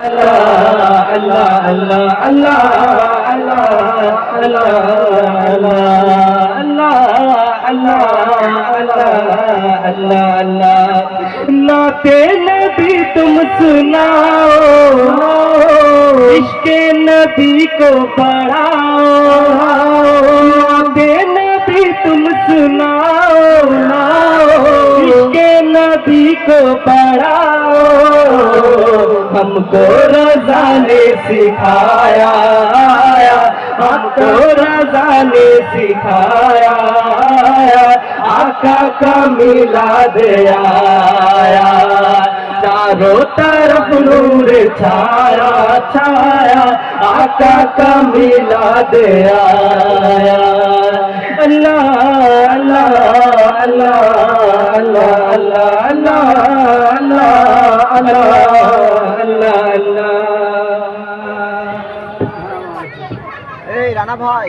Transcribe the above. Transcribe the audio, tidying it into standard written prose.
Allah, Allah, Allah, Allah, Allah, नाते नबी तुम सुनाओ, इश्क़े नबी को बढ़ाओ। नाते नबी तुम सुनाओ, इश्क़े नबी को बढ़ाओ। हमको रज़ा ने सिखाया, हमको रज़ा ने सिखाया, आका का मिलाद आया। चारों तरफ नूर छाया छाया, आका का मिलाद आया। अल्लाह अल्लाह अल्लाह अल्लाह अल्लाह अल्लाह अल्लाह अल्लाह अल्लाह। এই রানা ভাই